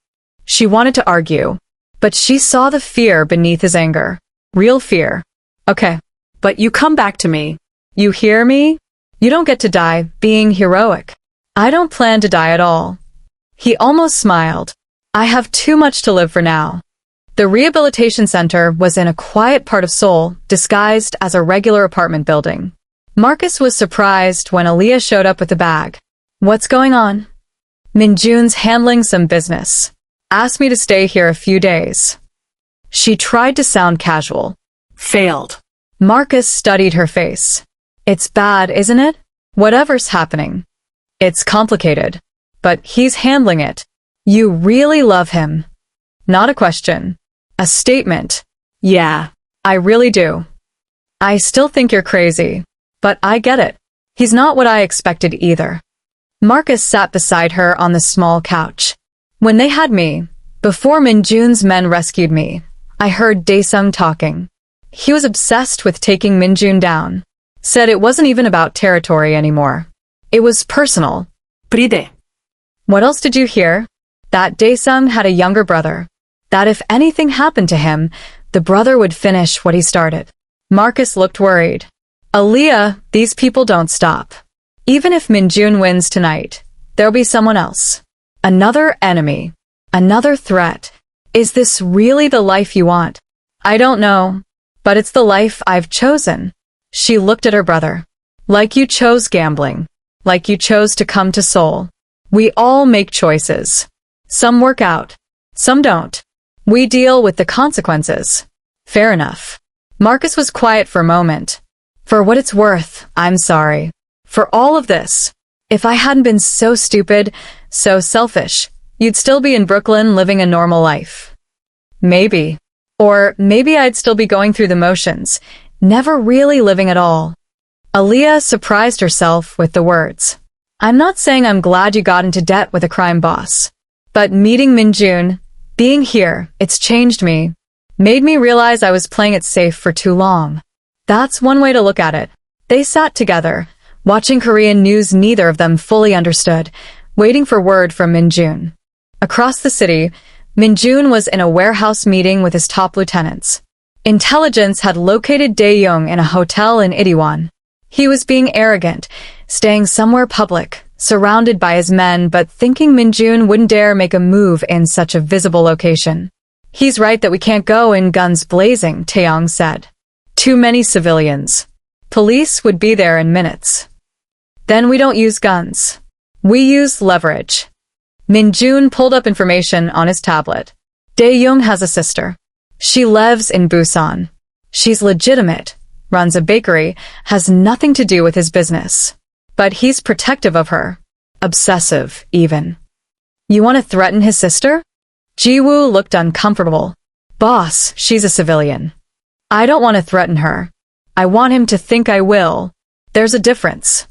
She wanted to argue, but she saw the fear beneath his anger. Real fear. Okay, but you come back to me. You hear me? You don't get to die being heroic. I don't plan to die at all. He almost smiled. I have too much to live for now. The rehabilitation center was in a quiet part of Seoul, disguised as a regular apartment building. Marcus was surprised when Aaliyah showed up with a bag. What's going on? Min-jun's handling some business. Asked me to stay here a few days. She tried to sound casual. Failed. Marcus studied her face. It's bad, isn't it? Whatever's happening. It's complicated. But he's handling it. You really love him. Not a question. A statement. Yeah, I really do. I still think you're crazy. But I get it. He's not what I expected either. Marcus sat beside her on the small couch. When they had me, before Min-jun's men rescued me, I heard Dae-sung talking. He was obsessed with taking Min-jun down. Said it wasn't even about territory anymore. It was personal. Pride. What else did you hear? That Dae-sung had a younger brother. That if anything happened to him, the brother would finish what he started. Marcus looked worried. Aaliyah, these people don't stop. Even if Min-jun wins tonight, there'll be someone else. Another enemy. Another threat. Is this really the life you want? I don't know. But it's the life I've chosen. She looked at her brother. Like you chose gambling. Like you chose to come to Seoul. We all make choices. Some work out. Some don't. We deal with the consequences. Fair enough. Marcus was quiet for a moment. For what it's worth, I'm sorry. For all of this. If I hadn't been so stupid, so selfish, you'd still be in Brooklyn living a normal life. Maybe. Or maybe I'd still be going through the motions, never really living at all. Aaliyah surprised herself with the words. I'm not saying I'm glad you got into debt with a crime boss. But meeting Min-jun, being here, it's changed me. Made me realize I was playing it safe for too long. That's one way to look at it. They sat together, watching Korean news neither of them fully understood, waiting for word from Min-jun. Across the city, Min-jun was in a warehouse meeting with his top lieutenants. Intelligence had located Dae-young in a hotel in Itaewon. He was being arrogant, staying somewhere public, surrounded by his men but thinking Min-jun wouldn't dare make a move in such a visible location. He's right that we can't go in guns blazing, Taeyong said. Too many civilians. Police would be there in minutes. Then we don't use guns. We use leverage. Min-jun pulled up information on his tablet. Dae-young has a sister. She lives in Busan. She's legitimate, runs a bakery, has nothing to do with his business. But he's protective of her. Obsessive, even. You want to threaten his sister? Ji-woo looked uncomfortable. Boss, she's a civilian. I don't want to threaten her. I want him to think I will. There's a difference.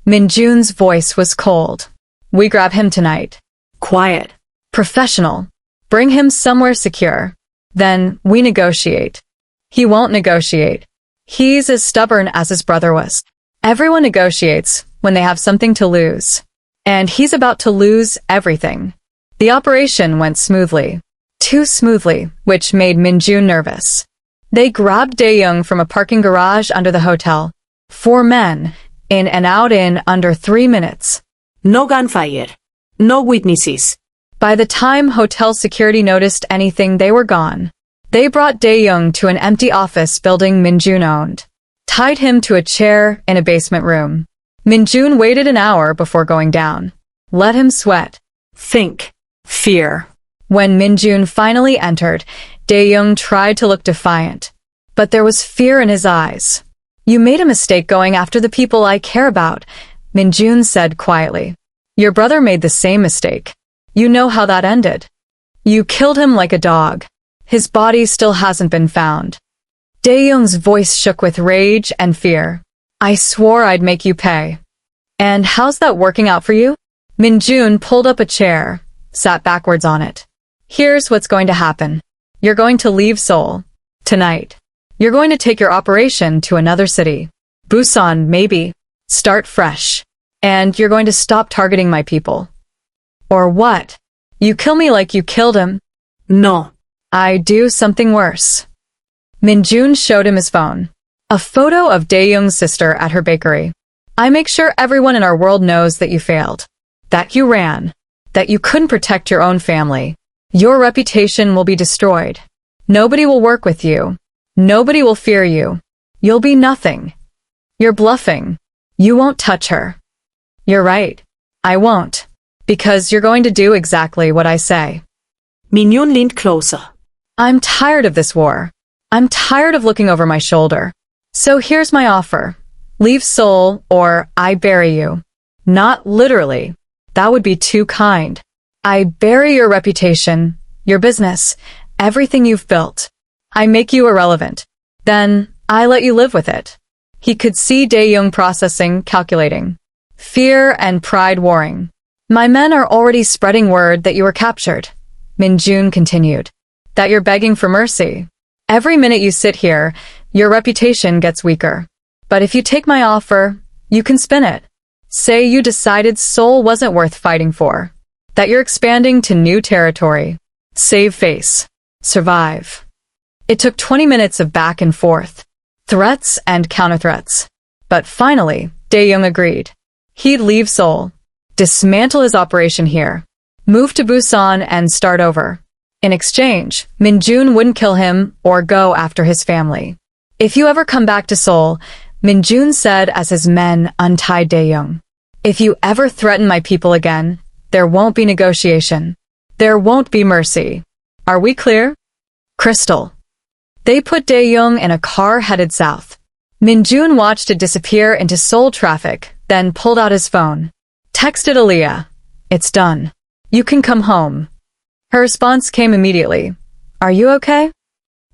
Min-jun's voice was cold. We grab him tonight. Quiet. Professional. Bring him somewhere secure. Then we negotiate. He won't negotiate. He's as stubborn as his brother was. Everyone negotiates when they have something to lose. And he's about to lose everything. The operation went smoothly. Too smoothly, which made Min-jun nervous. They grabbed Dae-young from a parking garage under the hotel. 4 men, in and out in under 3 minutes. No gunfire. No witnesses. By the time hotel security noticed anything, they were gone. They brought Dae-young to an empty office building Min-jun owned. Tied him to a chair in a basement room. Min-jun waited an hour before going down. Let him sweat. Think. Fear. When Min-jun finally entered, Dae-young tried to look defiant. But there was fear in his eyes. You made a mistake going after the people I care about, Min-jun said quietly. Your brother made the same mistake. You know how that ended. You killed him like a dog. His body still hasn't been found. Dae-young's voice shook with rage and fear. I swore I'd make you pay. And how's that working out for you? Min-jun pulled up a chair, sat backwards on it. Here's what's going to happen. You're going to leave Seoul. Tonight. You're going to take your operation to another city. Busan, maybe. Start fresh. And you're going to stop targeting my people. Or what? You kill me like you killed him? No. I do something worse. Min-jun showed him his phone. A photo of Dae-young's sister at her bakery. I make sure everyone in our world knows that you failed. That you ran. That you couldn't protect your own family. Your reputation will be destroyed. Nobody will work with you. Nobody will fear you. You'll be nothing. You're bluffing. You won't touch her. You're right. I won't. Because you're going to do exactly what I say. Min-jun leaned closer. I'm tired of this war. I'm tired of looking over my shoulder. So here's my offer. Leave Seoul or I bury you. Not literally. That would be too kind. I bury your reputation, your business, everything you've built. I make you irrelevant. Then I let you live with it. He could see Dae-young processing, calculating. Fear and pride warring. My men are already spreading word that you were captured. Min-jun continued. That you're begging for mercy. Every minute you sit here, your reputation gets weaker. But if you take my offer, you can spin it. Say you decided Seoul wasn't worth fighting for. That you're expanding to new territory. Save face. Survive. It took 20 minutes of back and forth. Threats and counterthreats. But finally, Dae-young agreed. He'd leave Seoul. Dismantle his operation here. Move to Busan and start over. In exchange, Min-jun wouldn't kill him or go after his family. If you ever come back to Seoul, Min-jun said as his men untied Dae-young. If you ever threaten my people again, there won't be negotiation. There won't be mercy. Are we clear? Crystal. They put Dae-young in a car headed south. Min-jun watched it disappear into Seoul traffic, then pulled out his phone. Texted Aaliyah. It's done. You can come home. Her response came immediately. Are you okay?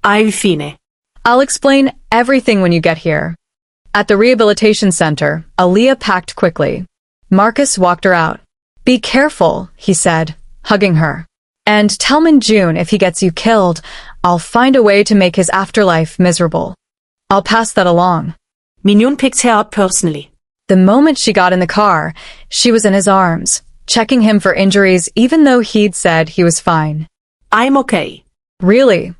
I'm fine. I'll explain everything when you get here. At the rehabilitation center, Aaliyah packed quickly. Marcus walked her out. Be careful, he said, hugging her. And tell Min-jun if he gets you killed, I'll find a way to make his afterlife miserable. I'll pass that along. Min-jun picked her up personally. The moment she got in the car, she was in his arms, checking him for injuries even though he'd said he was fine. I'm okay. Really?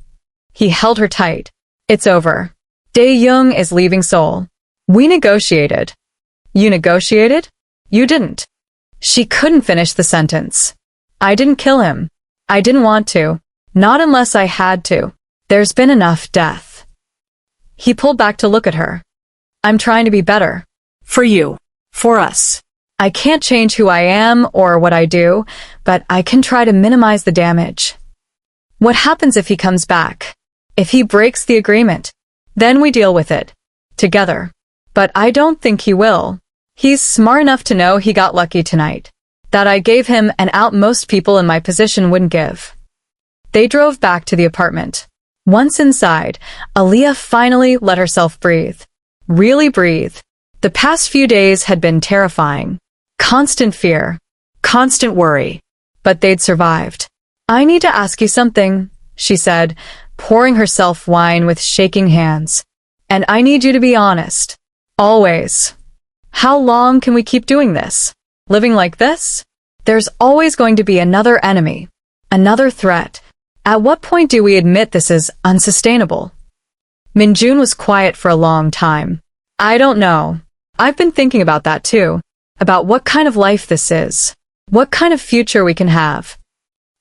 He held her tight. It's over. Dae-young is leaving Seoul. We negotiated. You negotiated? You didn't. She couldn't finish the sentence. I didn't kill him. I didn't want to. Not unless I had to. There's been enough death. He pulled back to look at her. I'm trying to be better. For you. For us. I can't change who I am or what I do, but I can try to minimize the damage. What happens if he comes back? If he breaks the agreement? Then we deal with it. Together. But I don't think he will. He's smart enough to know he got lucky tonight. That I gave him an out most people in my position wouldn't give. They drove back to the apartment. Once inside, Aaliyah finally let herself breathe. Really breathe. The past few days had been terrifying. Constant fear. Constant worry. But they'd survived. I need to ask you something, she said, pouring herself wine with shaking hands. And I need you to be honest. Always. How long can we keep doing this? Living like this? There's always going to be another enemy, another threat. At what point do we admit this is unsustainable? Min-jun was quiet for a long time. I don't know. I've been thinking about that too. About what kind of life this is. What kind of future we can have.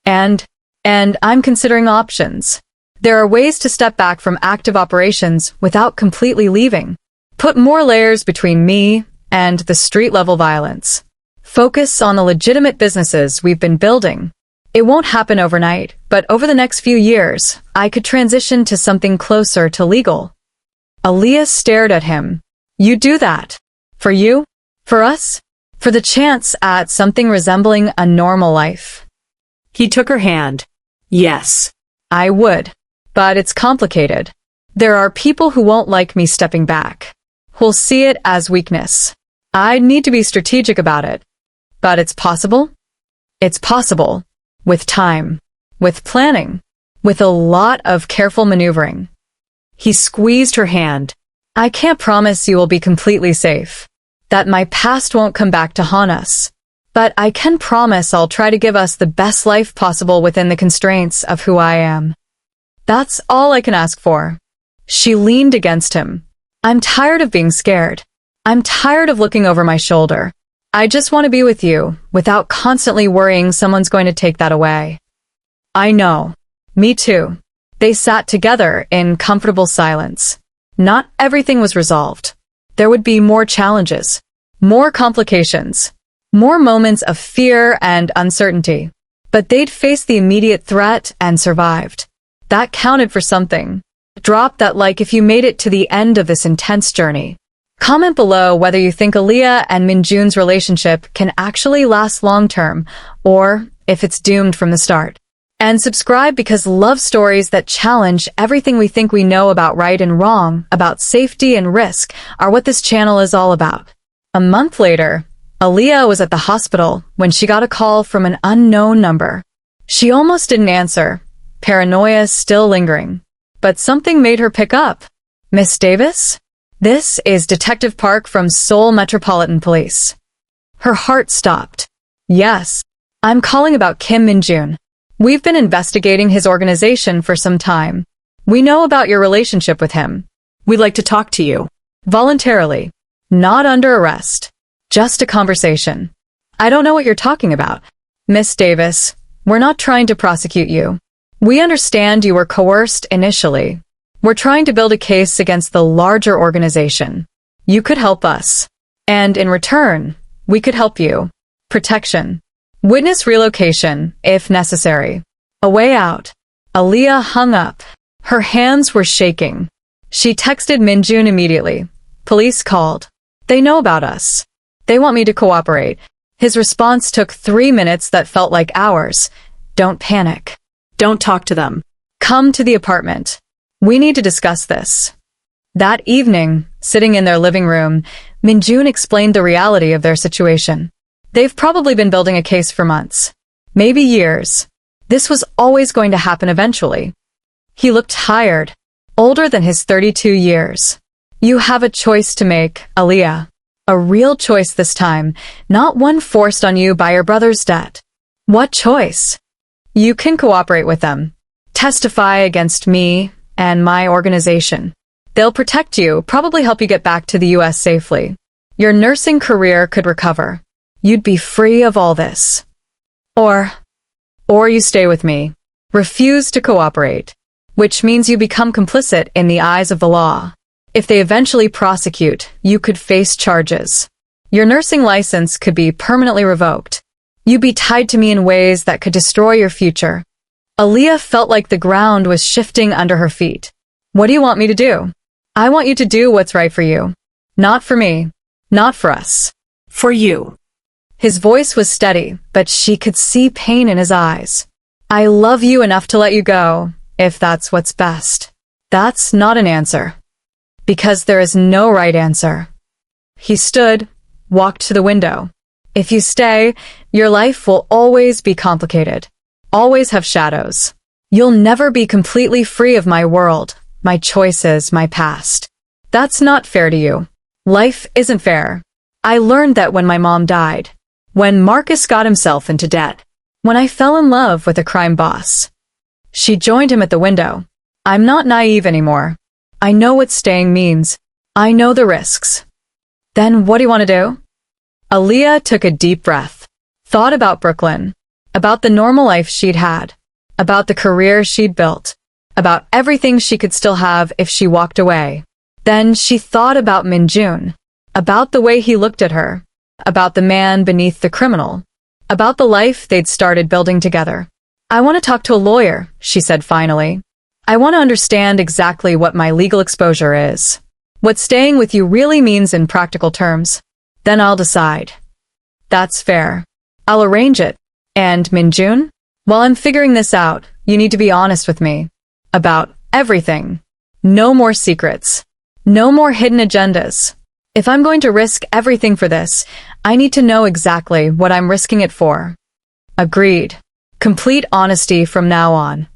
And I'm considering options. There are ways to step back from active operations without completely leaving. Put more layers between me and the street-level violence. Focus on the legitimate businesses we've been building. It won't happen overnight, but over the next few years, I could transition to something closer to legal. Aaliyah stared at him. You do that? For you? For us? For the chance at something resembling a normal life? He took her hand. Yes. I would. But it's complicated. There are people who won't like me stepping back. Who'll see it as weakness. I need to be strategic about it. But it's possible? It's possible. With time. With planning. With a lot of careful maneuvering. He squeezed her hand. I can't promise you will be completely safe. That my past won't come back to haunt us. But I can promise I'll try to give us the best life possible within the constraints of who I am. That's all I can ask for. She leaned against him. I'm tired of being scared. I'm tired of looking over my shoulder. I just want to be with you, without constantly worrying someone's going to take that away. I know. Me too. They sat together in comfortable silence. Not everything was resolved. There would be more challenges, more complications, more moments of fear and uncertainty. But they'd faced the immediate threat and survived. That counted for something. Drop that like if you made it to the end of this intense journey. Comment below whether you think Aaliyah and Min-jun's relationship can actually last long-term, or if it's doomed from the start. And subscribe because love stories that challenge everything we think we know about right and wrong, about safety and risk, are what this channel is all about. A month later, Aaliyah was at the hospital when she got a call from an unknown number. She almost didn't answer, paranoia still lingering. But something made her pick up. Miss Davis? This is Detective Park from Seoul Metropolitan Police. Her heart stopped. Yes, I'm calling about Kim Min-jun. We've been investigating his organization for some time. We know about your relationship with him. We'd like to talk to you. Voluntarily. Not under arrest. Just a conversation. I don't know what you're talking about. Miss Davis, we're not trying to prosecute you. We understand you were coerced initially. We're trying to build a case against the larger organization. You could help us. And in return, we could help you. Protection. Witness relocation, if necessary. A way out. Aaliyah hung up. Her hands were shaking. She texted Min-jun immediately. Police called. They know about us. They want me to cooperate. His response took 3 minutes that felt like hours. Don't panic. Don't talk to them. Come to the apartment. We need to discuss this. That evening, sitting in their living room, Min-jun explained the reality of their situation. They've probably been building a case for months. Maybe years. This was always going to happen eventually. He looked tired, older than his 32 years. You have a choice to make, Aaliyah. A real choice this time, not one forced on you by your brother's debt. What choice? You can cooperate with them. Testify against me and my organization. They'll protect you, probably help you get back to the US safely. Your nursing career could recover. You'd be free of all this. Or you stay with me. Refuse to cooperate. Which means you become complicit in the eyes of the law. If they eventually prosecute, you could face charges. Your nursing license could be permanently revoked. You'd be tied to me in ways that could destroy your future. Aaliyah felt like the ground was shifting under her feet. What do you want me to do? I want you to do what's right for you. Not for me. Not for us. For you. His voice was steady, but she could see pain in his eyes. I love you enough to let you go, if that's what's best. That's not an answer. Because there is no right answer. He stood, walked to the window. If you stay, your life will always be complicated. Always have shadows. You'll never be completely free of my world, my choices, my past. That's not fair to you. Life isn't fair. I learned that when my mom died, when Marcus got himself into debt, when I fell in love with a crime boss. She joined him at the window. I'm not naive anymore. I know what staying means. I know the risks. Then what do you want to do? Aaliyah took a deep breath, thought about Brooklyn, about the normal life she'd had, about the career she'd built, about everything she could still have if she walked away. Then she thought about Min-jun, about the way he looked at her, about the man beneath the criminal, about the life they'd started building together. I want to talk to a lawyer, she said finally. I want to understand exactly what my legal exposure is, what staying with you really means in practical terms. Then I'll decide. That's fair. I'll arrange it. And Min-jun? While I'm figuring this out, you need to be honest with me. About everything. No more secrets. No more hidden agendas. If I'm going to risk everything for this, I need to know exactly what I'm risking it for. Agreed. Complete honesty from now on.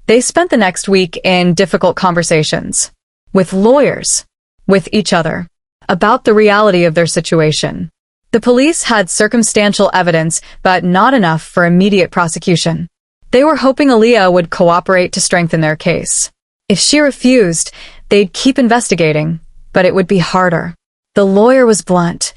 They spent the next week in difficult conversations. With lawyers. With each other. About the reality of their situation. The police had circumstantial evidence, but not enough for immediate prosecution. They were hoping Aaliyah would cooperate to strengthen their case. If she refused, they'd keep investigating, but it would be harder. The lawyer was blunt.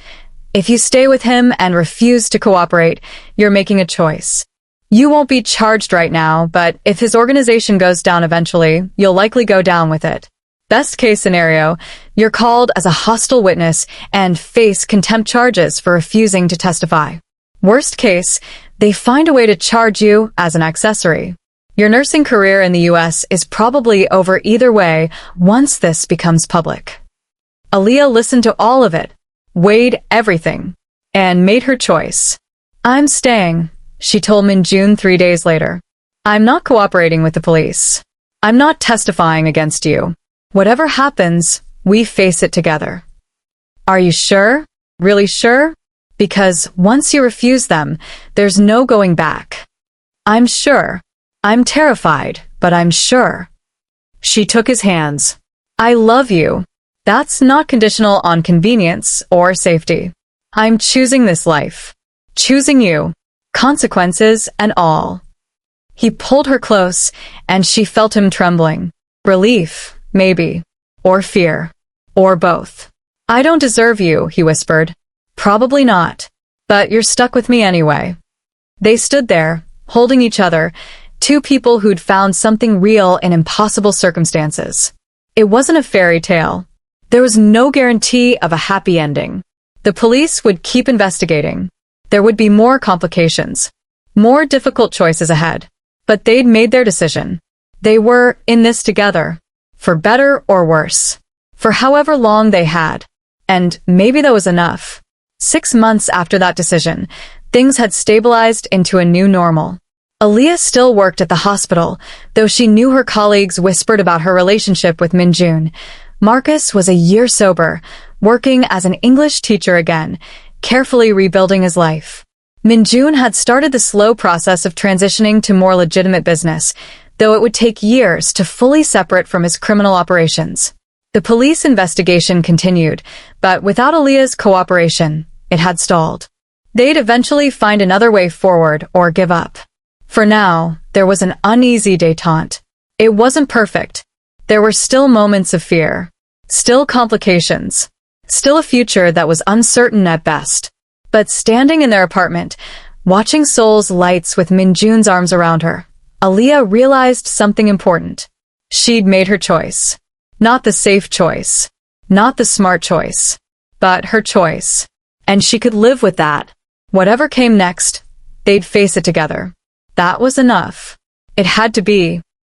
If you stay with him and refuse to cooperate, you're making a choice. You won't be charged right now, but if his organization goes down eventually, you'll likely go down with it. Best case scenario, you're called as a hostile witness and face contempt charges for refusing to testify. Worst case, they find a way to charge you as an accessory. Your nursing career in the US is probably over either way once this becomes public. Aaliyah listened to all of it, weighed everything, and made her choice. I'm staying, she told Min-jun 3 days later. I'm not cooperating with the police. I'm not testifying against you. Whatever happens, we face it together. Are you sure? Really sure? Because once you refuse them, there's no going back. I'm sure. I'm terrified, but I'm sure. She took his hands. I love you. That's not conditional on convenience or safety. I'm choosing this life. Choosing you. Consequences and all. He pulled her close, and she felt him trembling. Relief, maybe. Or fear. Or both. I don't deserve you, he whispered. Probably not. But you're stuck with me anyway. They stood there, holding each other, two people who'd found something real in impossible circumstances. It wasn't a fairy tale. There was no guarantee of a happy ending. The police would keep investigating. There would be more complications. More difficult choices ahead. But they'd made their decision. They were in this together. For better or worse. For however long they had. And maybe that was enough. 6 months after that decision, things had stabilized into a new normal. Aaliyah still worked at the hospital, though she knew her colleagues whispered about her relationship with Min-jun. Marcus was a year sober, working as an English teacher again, carefully rebuilding his life. Min-jun had started the slow process of transitioning to more legitimate business, though it would take years to fully separate from his criminal operations. The police investigation continued, but without Aaliyah's cooperation, it had stalled. They'd eventually find another way forward or give up. For now, there was an uneasy détente. It wasn't perfect. There were still moments of fear. Still complications. Still a future that was uncertain at best. But standing in their apartment, watching Seoul's lights with Min-jun's arms around her, Aaliyah realized something important. She'd made her choice. Not the safe choice. Not the smart choice. But her choice. And she could live with that. Whatever came next, they'd face it together. That was enough. It had to be.